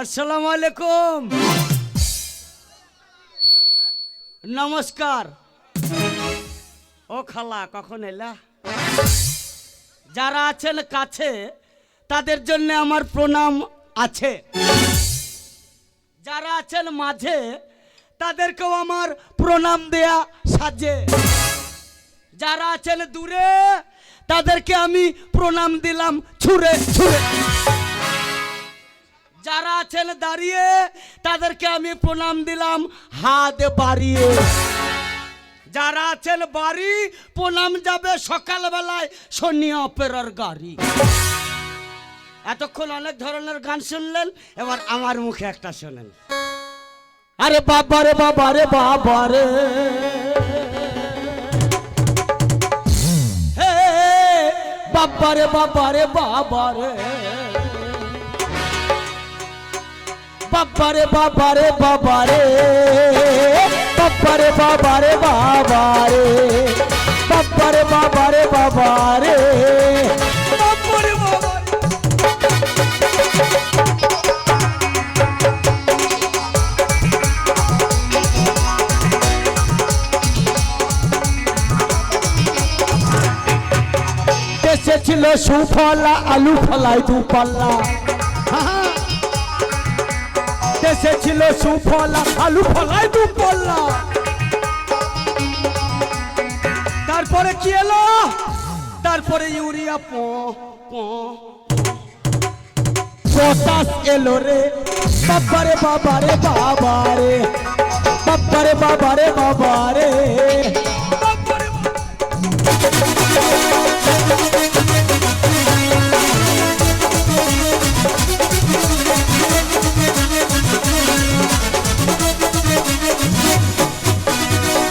আসসালামু আলাইকুম, নমস্কার। ও খালা, কখন এলা? যারা আছেন কাছে তাদের জন্য আমার প্রণাম আছে, যারা আছেন মাঝে তাদেরকেও আমার প্রণাম দেয়া সাজে, যারা আছেন দূরে তাদেরকে আমি প্রণাম দিলাম ছুঁড়ে ছুঁড়ে, যারা আছেন দাঁড়িয়ে তাদেরকে আমি প্রণাম দিলাম হাত বাড়িয়ে, যারা আছেন বাড়ি প্রণাম যাবে সকালবেলায় সোনিয়া অপেরার গাড়ি। এতক্ষণ অনেক ধরনের গান শুনলেন, এবার আমার মুখে একটা শোনেন। আরে বাবারে বাবারে বাবারে, হে বাবারে বাবারে বাবারে, বাবারে বাবারে বাবারে, বাবারে বাবারে বাবারে, বাবারে বাবারে বাবারে, বাবারে বাবারে। দেশে ছিল সুফলা আলু ফলাই দু পাল্লা, দেশে ছিল সুফলা আলু ফলাই দু পাল্লা। তারপরে কি এলো? তারপরে ইউরিয়া পটাশ এলো রে। বাবারে বাবারে বাবারে, বাবারে বাবারে বাবারে, বাবারে।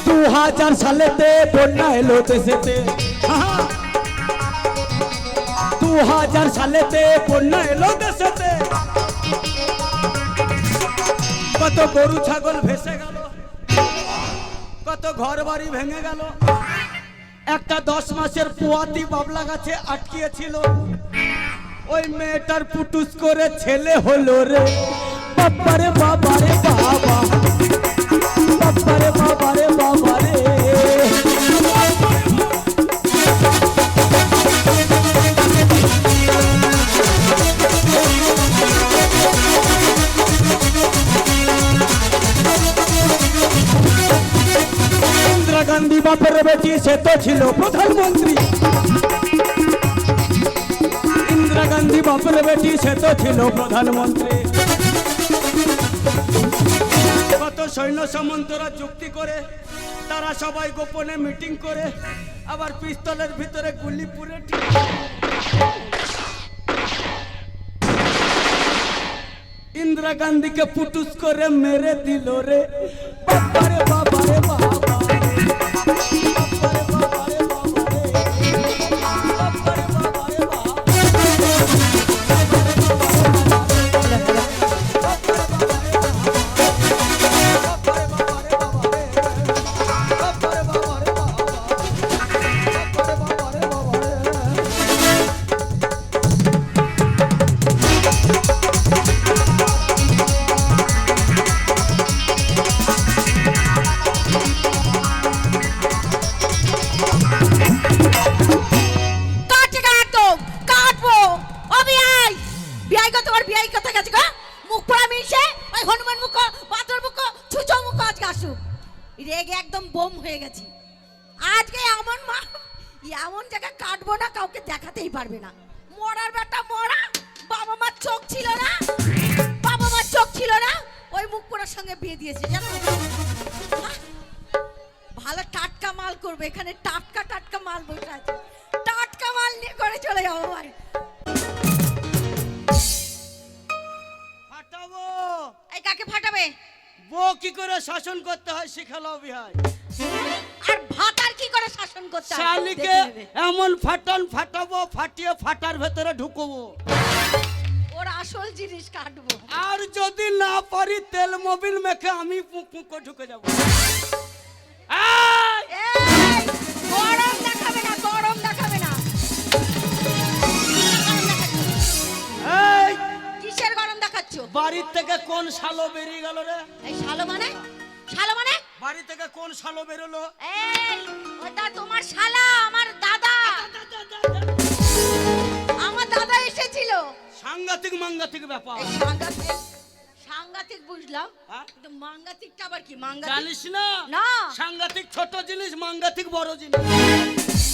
2000 সালেতে বন্যা এলো দেশেতে, 2000 সালেতে বন্যা এলো দেশেতে। কত গরু ছাগল ভেসে গেল, কত ঘর বাড়ি ভেঙে গেল। একটা 10 মাসের পোয়াতি বাবলা গাছে আটকিয়েছিল, ওই মেয়েটার পুটুস করে ছেলে হলো রে। বাবারে বাবারে বাবা, বাবারে বাবারে বাবারে। ইন্দিরা গান্ধী বাপের বেটি, সে তো ছিল প্রধানমন্ত্রী। ইন্দিরা গান্ধী বাপের বেটি, সে তো ছিল প্রধানমন্ত্রী। কত সৈন্য সামন্তরা যুক্তি করে, তারা সবাই গোপনে মিটিং করে, আবার পিস্তলের ভিতরে গুলি পুরে ইন্দিরা গান্ধীকে পুটুস করে মেরে দিল রে। বাবারে বাবারে বাবা, রেগে একদম বোম হয়ে গেছি আজকে। এমন মা, এমন জায়গা কাটবো না কাউকে দেখাতেই পারবে না। মরার বেটা মরা, বাবা মার চোখ ছিল না, বাবা মার চোখ ছিল না, ওই মুখ পোড়ার সঙ্গে বিয়ে দিয়েছে জানো। ভালো টাটকা মাল করবে, এখানে টাটকা টাটকা মাল বসে আছে, টাটকা মাল নিয়ে করে চলে যাবো বাড়ি। ফাটাবো। এই কাকে ফাটাবে? বউ কি করে শাসন করতে হয় শিখালো বিহাই। আর ভাতার কি করে শাসন করতে হয়? শালিকে এমন ফাটান ফাটাবো, ফাটিয়ে ফাটার ভেতরে ঢুকবো, ওর আসল জিনিস কাটবো। আর যদি না পারি তেল মোবিল মেখে আমি পুঁকো ঢুকে যাবো। এই গরম দেখাবে না, গরম দেখাবে না। এই কিসের গরম দেখাচ্ছ? করছো? বাড়ির থেকে কোন শালো বেরিয়ে গেল রে? এই শালো মানে? শালো মানে? বাড়ি থেকে কোন শালো বেরোলো? এই ওটা তোমার শালা, আমার দাদা। আমার দাদা এসেছিল। সাংঘাতিক মাঙ্গাতিক ব্যাপার। এই সাংঘাতিক, সাংঘাতিক বুঝলাম, হ্যাঁ? কিন্তু মাঙ্গাতিকটা আবার কি? মাঙ্গাতিক জানিস না? না। সাংঘাতিক ছোট জিনিস, মাঙ্গাতিক বড় জিনিস।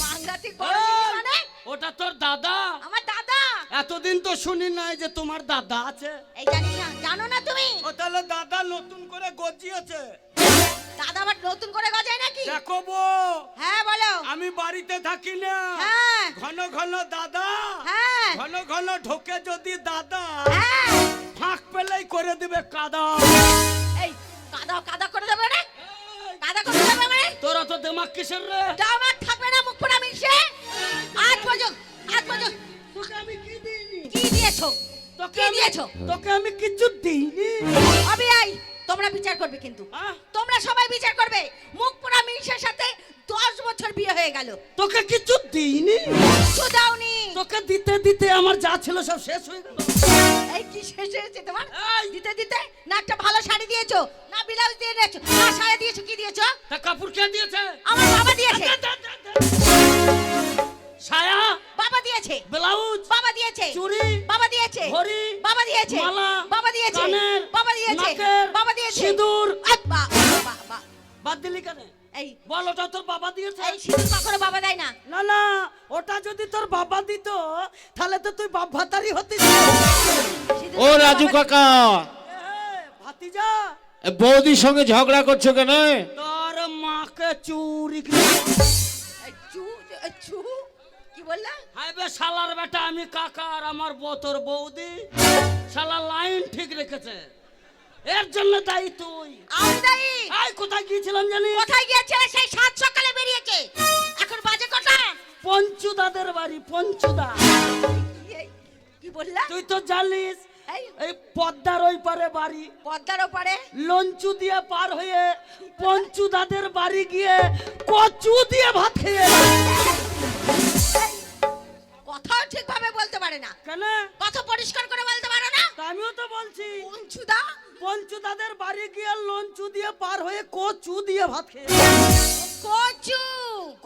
মাঙ্গাতিক বড় জিনিস মানে? ওটা তোর দাদা। আমার দাদা। এতদিন তো শুনি নাই যে তোমার দাদা আছে। এই জানিস না? জানো না তুমি? ও তাহলে দাদা নতুন করে গজিয়েছে। দাদা আবার নতুন করে গজায় নাকি? দেখো বউ, হ্যাঁ বলো। আমি বাড়িতে থাকি না, হ্যাঁ ঘন ঘন দাদা, হ্যাঁ ঘন ঘন ঢোকে যদি দাদা, হ্যাঁ। ফাঁক পেলেই করে দিবে কাদা। এই কাদা কাদা করে দেবে না? কাদা করে দেবে মানে? তোরা তো দেমাগ কিসের রে? দামাক থাকবে না মুখ পোড়া মিশে। আজ পর্যন্ত তোকে আমি কি দিইনি? কি দিয়েছো? তোকে কি দিয়েছো? তোকে আমি কিছু দিইনি। আমি আই, তোমরা বিচার করবে কিন্তু। হ্যাঁ? তোমরা সবাই বিচার করবে। মুখ পোড়া মিশের সাথে 10 বছর বিয়ে হয়ে গেল, তোকে কিছু দিইনি। কিছু দাওনি। তোকে দিতে দিতে আমার যা ছিল সব শেষ হয়ে গেল। এই কি শেষ হয়েছে তোমার? এই! দিতে দিতে না একটা ভালো শাড়ি দিয়েছো, না ব্লাউজ দিয়ে দিয়েছো, না শাড়ি দিয়েছো, কি দিয়েছো? তা কাপড় কে দিয়েছে? আমার বাবা দিয়েছে। সায়া, বাবা দিয়েছে। ব্লাউজ, বাবা দিয়েছে। চুড়ি, বাবা দিয়েছে। ঘড়ি, বাবা দিয়েছে। মালা, বাবা দিয়েছে। কানের, বাবা দিয়েছে। নাকের, বাবা দিয়েছে। সিঁদুর। বাবা বাদ দিলি কেন? এই বল, ওটা তোর বাবা দিয়েছে? এই সিঁদুর কখনো বাবা দেয় না। না না, ওটা যদি তোর বাবা দিত তাহলে তো তুই বাপ ভাতারি হতিস। সিঁদুর ও কখনো রাজু বাবা- কাকা, ভাতিজা, এ বৌদির সঙ্গে ঝগড়া করছো কেন? তোর মাকে চুরি এই চু কি বললা? হাইবে শালার বেটা, আমি কাকা আর আমার তোর বৌদি শালা লাইন ঠিক রেখেছে, এর জন্য দায়ী তুই। আমি দায়ী। আই কোথায় গিয়েছিলাম জানি? কোথায় গিয়েছে? সেই 7 সকালে বেরিয়েছে। এখন বাজে কটা? পঞ্চুদাদের বাড়ি, পঞ্চুদা। এই, কি বললা? তুই তো জানিস এই এই পদ্মার ওই পারে বাড়ি, পদ্মার ওপারে লঞ্চু দিয়ে পার হয়ে পঞ্চুদাদের বাড়ি গিয়ে কচু দিয়ে ভাত খেয়ে। কথাও ঠিকভাবে বলতে পারে না। কেন? কথা পরিষ্কার করে বলতে পারো না? তা আমিও তো বলছি, পঞ্চুদা পঞ্চুদাদের বাড়ি গিয়ে লঞ্চু দিয়ে পার হয়ে কচু দিয়ে ভাত খেয়ে। কচু।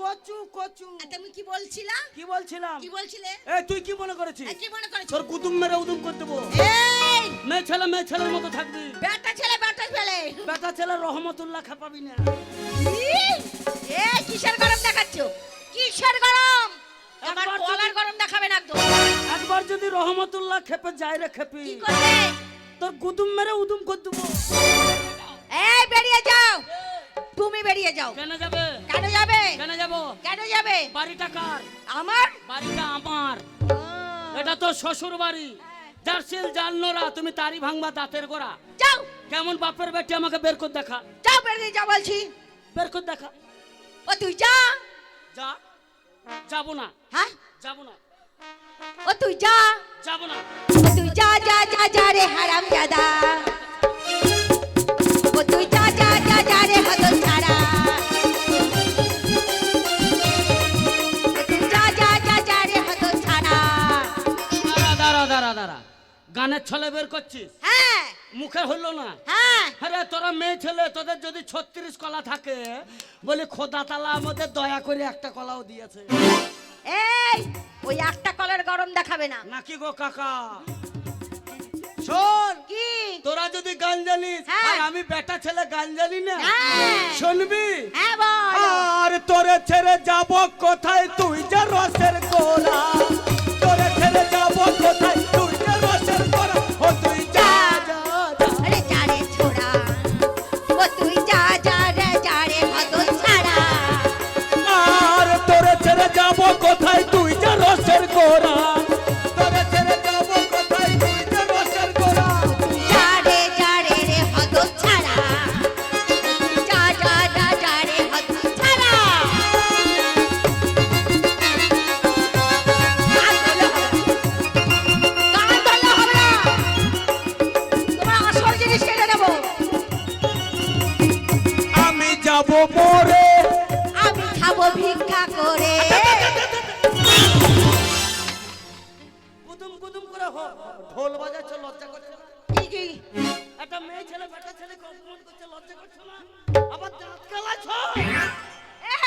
কচু কচু। তুমি কি বলছিলা? কি বলছিলাম? কি বলছিলে? এই তুই কি মনে করেছিস কি মনে করেছো? তোর কুতুম মেরে উদুম করে দেবো? এই মেয়ে ছেলের মতো থাকবি, বেটা ছেলে বেটা ছেলে রহমতুল্লাহ খাপাবি না। এই কিসের গরম দেখাচ্ছো? কিসের গরম? আমার একবার কলার গরম দেখাবে না একদম। একবার যদি রহমতুল্লাহ খেপে যায় রে খেপি, কি করবে? তোর কুতুম মেরে উদুম করে দেবো। এই বেরিয়ে যাও, তুমি বেরিয়ে যাও। কেন যাবে? কেন যাবে? কেন যাবো? কেন যাবে? বাড়িটা কার? আমার বাড়িটা আমার। এটা তো শ্বশুর বাড়ি। যার সিল জাননোরা, তুমি তারি ভাঙবা দাঁতের গোড়া। যাও কেমন বাপের বেটি আমাকে বের করে দেখা, যাও, বেরিয়ে যাও বলছি। বের করে দেখা। ও তুই যা। যা, যাবো না, হ্যাঁ যাবো না, ও তুই যা। যাবো না। ও তুই যা যা যা যা রে হারাম জাদা। ও তুই যা যা যা যা রে হতন ছাড়া। ও তুই যা যা যা যা রে হতন ছাড়া। দাঁড়া, গানের ছলে বের করছিস, হ্যাঁ মুখে হলো না। হ্যাঁ আরে তোরা মেয়ে ছেলে, তোদের যদি 36 কলা থাকে, বলি খোদা তালা আমাদের দয়া করে একটা কলাও দিয়েছে। এই ওই একটা কলার গরম দেখাবে না। নাকি গো কাকা? শোন, কি? তোরা যদি গান জানিস হ্যাঁ। আর আমি বেটা ছেলে গান জানি না, হ্যাঁ। শুনবি? হ্যাঁ বল। আর তোরে ছেড়ে যাব কোথায়, তুই যে রসের গোলা। তোরে ছেড়ে যাব কোথায়, তুই যে রসের গোলা। ও তুই যা যা যা। আরে যা রে ছোড়া। ও তুই যা যা রে যা রে হতন ছাড়া। আর তোরে ছেড়ে যাব কোথায়, তুই যে রসের গোলা। তোরে ছেড়ে যাব কোথায়, তুই যে রসের গোলা। যা রে রে হতন ছাড়া। যা যা যা যা রে হতন ছাড়া। গান ধরলে হবে না। তোমার আসল জিনিস কেটে নেবো। আমি যাব মোরে। আমি খাবো ভিক্ষা করে। কুদুম কুদুম করে ঢোল বাজাচ্ছে, লজ্জা করছে না? কি কি একটা মেয়ে ছেলে বেটা ছেলেকে অপমান করছে, লজ্জা করছো না? আবার দাঁত কেলাছো?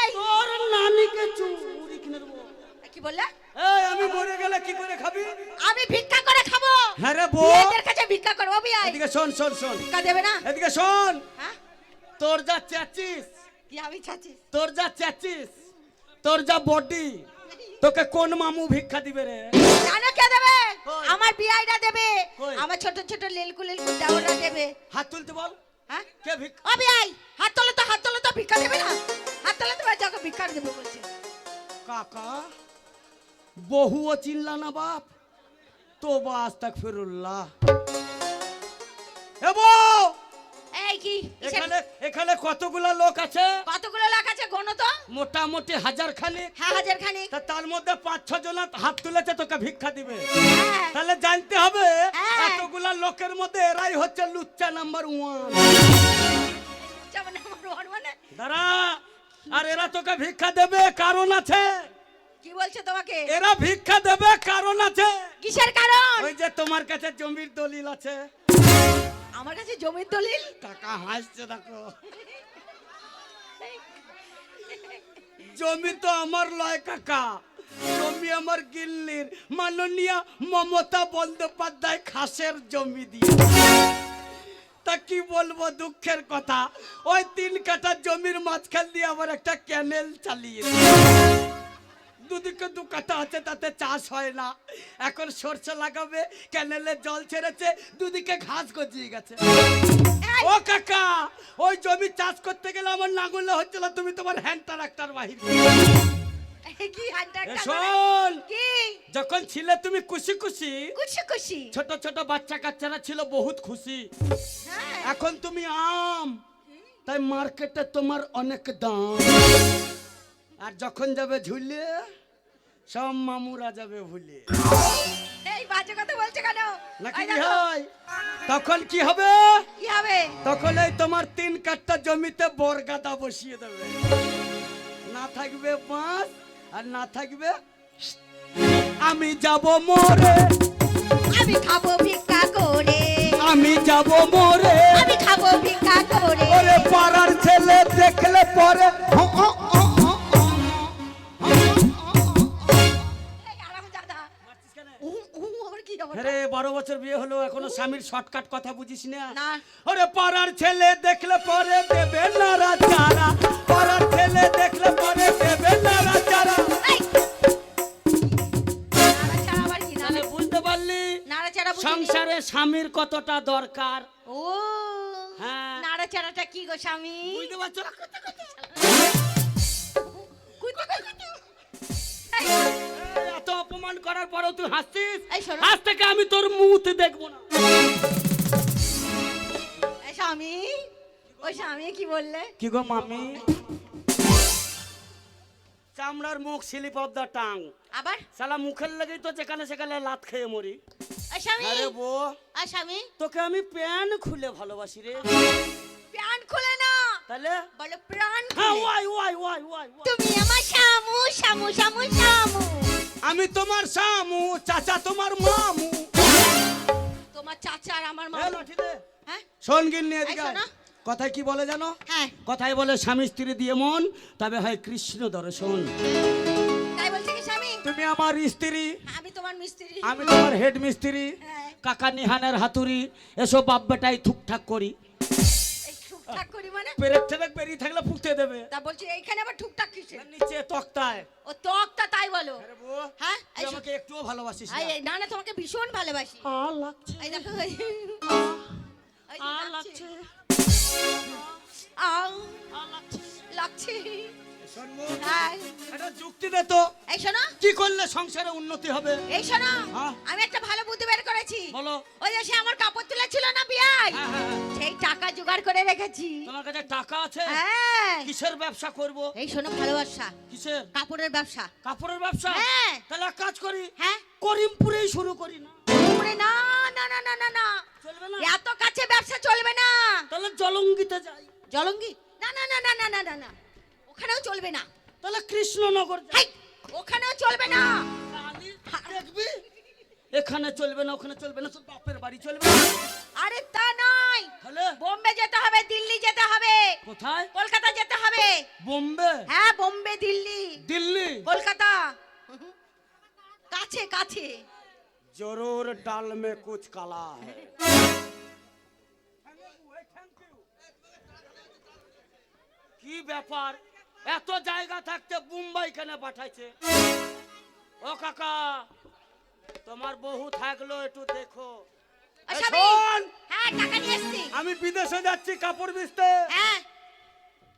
এই তোর নানিকে চুরি কিনে দেবো। কি বললে? এই আমি মরে গেলে কি করে খাবি? আমি ভিক্ষা করে খাবো। হ্যাঁ রে বউ, এদের কাছে ভিক্ষা করবো বিয়াই। এদিকে শোন শোন শোন, ভিক্ষা দেবে না? এদিকে শোন। হ্যাঁ তোর যা চেঁচিস, কি আমি চাচ্ছি? তোর যা চেঁচিস, তোর যা বডি, তোকে কোন মামু ভিক্ষা দিবে রে? জানো কে দেবে? কই? আমার বিয়াইরা দেবে। কই? আমার ছোট ছোট লেলকু লেলকু দেওরা দেবে। হাত তুলতে বল। হ্যাঁ কে ভিক্ষা? ও বিয়াই, হাত তোলো তো ভিক্ষা দেবে না? হাত তোলো তো যাকে ভিক্ষা দেবো বলছে। কাকা বহুও চিনলা না বাপ, তোবা আস্তাগফিরুল্লাহ। এ বউ, এই কি এখানে এখানে কতগুলা লোক আছে? কতগুলো লোক আছে গোনো তো? মোটামুটি 1000 খানিক। হ্যাঁ 1000 খানিক। তা তার মধ্যে 5-6 জন হাত তুলেছে তোকে ভিক্ষা দিবে। হ্যাঁ তাহলে জানতে হবে হ্যাঁ। এতগুলা লোকের মধ্যে এরাই হচ্ছে লুচ্চা নাম্বার 1। যেমন আমার ওর মানে দাঁড়া, আর এরা তোকে ভিক্ষা দেবে কারণ আছে। কি বলছে তোমাকে? এরা ভিক্ষা দেবে কারণ আছে। কিসের কারণ? ওই যে তোমার কাছে জমির দলিল আছে। আমার কাছে জমির দলিল। কাকা হাসছে দেখো। জমি তো আমার লয় কাকা, জমি আমার গিল্লির মাননীয় মমতা বন্দ্যোপাধ্যায় খাসের জমি দিয়ে। তা কি বলবো দুঃখের কথা, ওই 3 কাঠা জমির মাঝখান দিয়ে আবার একটা ক্যানেল চালিয়ে দুদিকে 2 কাঠা আছে, তাতে চাষ হয় না। এখন সরষে লাগাবে, ক্যানেলে জল ছেড়েছে, দুদিকে ঘাস গজিয়ে গেছে। ও কাকা, ওই জমি চাষ করতে গেলে আমার নাঙ্গলে হচ্ছিল, তুমি তোমার হ্যান্ড ট্রাক্টর বাহির এই কি হাঁটা শোন। কি যখন ছিলে তুমি খুশি খুশি, খুশি খুশি। ছোট ছোট বাচ্চা কাচ্চারা ছিল বহুত খুশি। হ্যাঁ এখন তুমি আম, তাই মার্কেটে তোমার অনেক দাম। আর যখন যাবে ঝুলে, সব মামুরা যাবে ভুলে। এই বাজে কথা বলছে কেন? নাকি এই কি দেখো, হয়? তখন কি হবে? কি হবে? তখন এই তোমার 3 কাঠা জমিতে বরগাদা বসিয়ে দেবে। না থাকবে বাঁশ আর না থাকবে আমি যাব মরে, আমি খাবো ভিক্ষা করে, আমি যাব মরে। আমি খাবো ভিক্ষা করে। ওরে পাড়ার ছেলে দেখলে পরে এই আরাম দাদা। আবার কি হবে? আরে 12 বছর বিয়ে হলো এখনো স্বামীর শর্টকাট কথা বুঝিস না? না। ওরে পাড়ার ছেলে দেখলে পরে দেবে নারা চারা, পাড়ার ছেলে দেখলে পরে দেবে নারা চারা। এই নাড়াচাড়া আবার কি? তাহলে বুঝতে পারলি নাড়াচাড়া বুঝিনি। সংসারে স্বামীর কতটা দরকার। ও হ্যাঁ। নাড়াচাড়াটা কি গো স্বামী? বুঝতে পারছো না? কুইতে কুইতে। এই, এই এত অপমান করার পরেও তুই হাসছিস? এই শোনো। আজ থেকে আমি তোর মুখ দেখবো না। এই স্বামী, ওই স্বামী কি বললে? কি গো মামি? চামড়ার মুখ, স্লিপ অফ দা টাং। আবার শালা মুখের লাগেই তো যেখানে সেখানে লাত খেয়ে মরি। ওই স্বামী, আরে বউ, ওই স্বামী তোকে আমি প্যান খুলে ভালোবাসি রে। প্রাণ খুলে না, তাহলে বলো প্রাণ হ্যাঁ, খুলে। ওয়াই ওয়াই ওয়াই ওয়াই ওয়াই। তুমি আমার শামু শামু শামু শামু। আমি তোমার শামু, চাচা তোমার মামু। তোমার চাচা আর আমার মা। এ লাঠি দে। হ্যাঁ শোন গিন্নি এদিকে এই শোনো। আয়। কথায় কি বলে জানো? হ্যাঁ কথায় বলে স্বামী স্ত্রী দিয়ে মন তবে হয় কৃষ্ণ দর্শন। তাই বলছে কি স্বামী? তুমি আমার স্ত্রী, আমি তোমার মিস্ত্রি। আমি তোমার হেড মিস্ত্রি। হ্যাঁ। কাকা নিহানের হাতুড়ি, এসব বাপ বেটাই ঠুকঠাক করি। এই ঠুকঠাক করি মানে? পেরেক ঠেরেক বেরিয়ে থাকলে ফুটতে দেবে। তা বলছি এইখানে আবার ঠুকঠাক কিসে? নিচে তক্তায়। ও তকতা তাই বলো? আরে বউ, হ্যাঁ তুই আমাকে একটুও ভালোবাসিস না। এই না না তোমাকে ভীষণ ভালোবাসি। লাগছে। এই দেখো এই যে লাগছে। আউ লাগছে। শোন বউ, হ্যাঁ একটা যুক্তি দে তো, এই শোনো, কি করলে সংসারে উন্নতি হবে? এই শোনো, হ্যাঁ। আমি একটা ভালো বুদ্ধি বের করেছি। বলো। ওই যে সে আমার কাপড় তুলে ছিল না বিয়াই, হ্যাঁ, হ্যাঁ, হ্যাঁ। সেই টাকা জোগাড় করে রেখেছি। তোমার কাছে টাকা আছে? হ্যাঁ কিসের ব্যবসা করব? এই শোনো ভালোবাসা, কিসের? কাপড়ের ব্যবসা। কাপড়ের ব্যবসা? হ্যাঁ। তাহলে এক কাজ করি, হ্যাঁ করিমপুরেই শুরু করি না? ওরে না না না না না না, চলবে না? এত কাছে ব্যবসা চলবে না। তাহলে জলঙ্গিতে যাই। জলঙ্গি না না না না না না না না, ওখানেও চলবে না। তাহলে কৃষ্ণনগর যাই। হাই ওখানেও চলবে না। কালি দেখবি এখানে চলবে না, ওখানে চলবে না, তোর বাপের বাড়ি চলবে না। আরে তা নয়, তাহলে বোম্বে যেতে হবে, দিল্লি যেতে হবে, কোথায়? কলকাতা যেতে হবে। বোম্বে? হ্যাঁ, বোম্বে, দিল্লি, দিল্লি, কলকাতা কাছে কাছে। जरूर डाल में कुछ काला है। কি ব্যাপার, এত জায়গা থাকতে মুম্বাই কেন পাঠাইছে? ও কাকা, তোমার বহু থাকলো, একটু দেখো। এই আচ্ছা, শোন, হ্যাঁ টাকা নিয়ে এসছি। আমি বিদেশে যাচ্ছি কাপড় বেচতে। হ্যাঁ,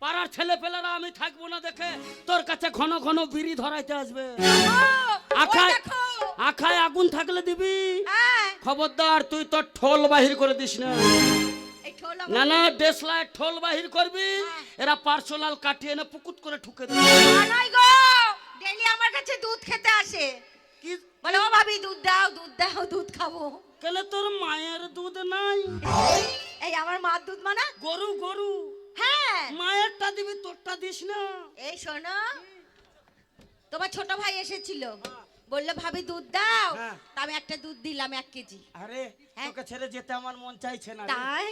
পাড়ার ছেলে পেলেরা আমি থাকবো না দেখে তোর কাছে ঘন ঘন বিড়ি ধরাইতে আসবে। আখায় আখায় আগুন থাকলে দিবি, হ্যাঁ খবরদার তুই তোর ঠোল বাহির করে দিস না। এই ঠোল না না, দেশলায় ঠোল বাহির করবি, এরা পার্সোনাল কাটিয়ে এনে পুকুত করে ঠুকে দিবি। নয় গো, ডেইলি আমার কাছে দুধ খেতে আসে, কি বলে ও ভাবি দুধ দাও, দুধ দাও, দুধ খাবো। কেন তোর মায়ের দুধ নাই? এই আমার মার দুধ মানে? গরু গরু, হ্যাঁ। মায়েরটা দিবি, তোরটা দিস না। এই শোনো, তোমার ছোট ভাই এসেছিল, বললো ভাবি দুধ দাও, হ্যাঁ। তা আমি একটা দুধ দিলাম 1 কেজি। আরে হ্যাঁ। তোকে ছেড়ে যেতে আমার মন চাইছে না রে। তাই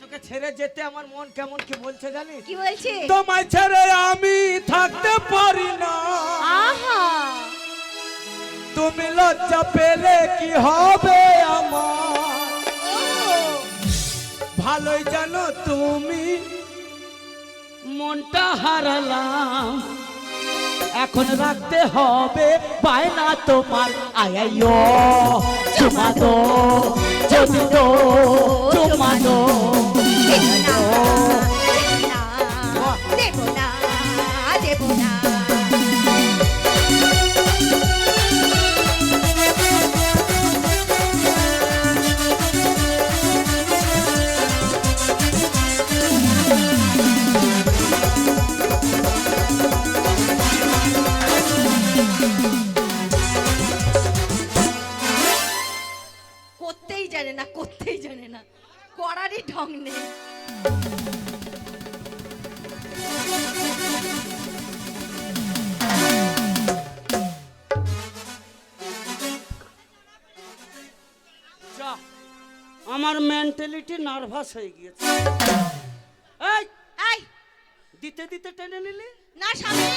তোকে ছেড়ে যেতে আমার মন কেমন কি বলছে জানিস? কি বলছে? তোমায় ছেড়ে আমি থাকতে পারি না, আহা, তুমি লজ্জা পেলে কি হবে আমার? ভালোই জানো তুমি মনটা হারালাম, এখন রাখতে হবে বায়না তোমার। আয়াইও চুমা দো, যদি দো চুমা দো। দেবো না, দেবো না, দেবো না। করতেই জানে না, করতেই জানে না, করারই ঢং নেই। যা, আমার মেন্টালিটি নার্ভাস হয়ে গিয়েছে। এই এই দিতে দিতে টেনে নিলি, না স্বামী,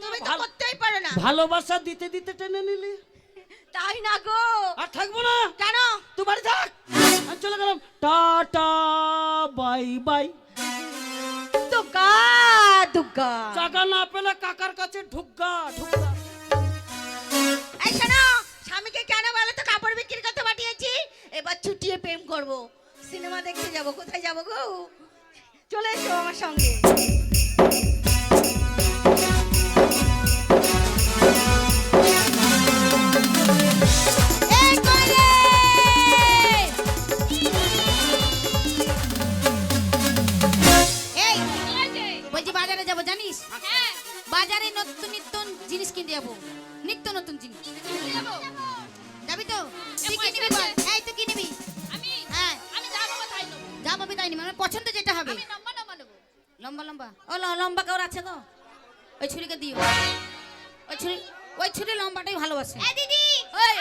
তুমি তো ভালো- করতেই পারো না। ভালোবাসা দিতে দিতে টেনে নিলি। তাই না গো। আর থাকবো না, কেন? তুই বাড়ি থাক, আমি চলে গেলাম। Tata bye bye. Durga Durga. জায়গা না পেলে কাকার কাছে ঢুকগা ঢুকগা। এই শোনো, স্বামীকে কেন বলো তো কাপড় বিক্রি করতে পাঠিয়েছি, এবার ছুটিয়ে প্রেম করব, সিনেমা দেখতে যাব। কোথায় যাব গো? চলে এসো আমার সঙ্গে। এই কইরে! এই বলছি বাজারে যাব জানিস? বাজারে নতুন নতুন জিনিস কিনতে যাবো, নিত্য নতুন জিনিস। যাবি তো? তুই কি নিবি বল? এই তুই কি নিবি? হ্যাঁ যা পাবি তাই নিবি, মানে পছন্দ যেটা হবে। লম্বা লম্বা, ও লম্বা কাউর আছে গো? ওই ছুরিকে দিও, ওই ছুরি লম্বাটাই ভালোবাসে। ওই,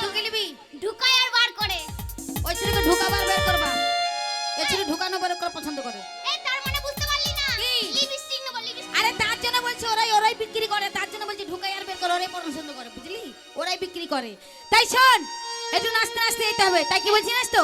তুই কি নিবি? ওই ছুরিকে ঢুকাবার বের করবা, এই ছুরি ঢুকানো বের করে পছন্দ করে। আরে তার জন্য বলছি, ওরাই বিক্রি করে, তার জন্য বলছি ঢুকাই আর বের করে, ওরাই পছন্দ করে, বুঝলি? ওরাই বিক্রি করে। তাই শোন, একটু নাচতে নাচতে যেতে হবে, তাই কি বলছিস তো?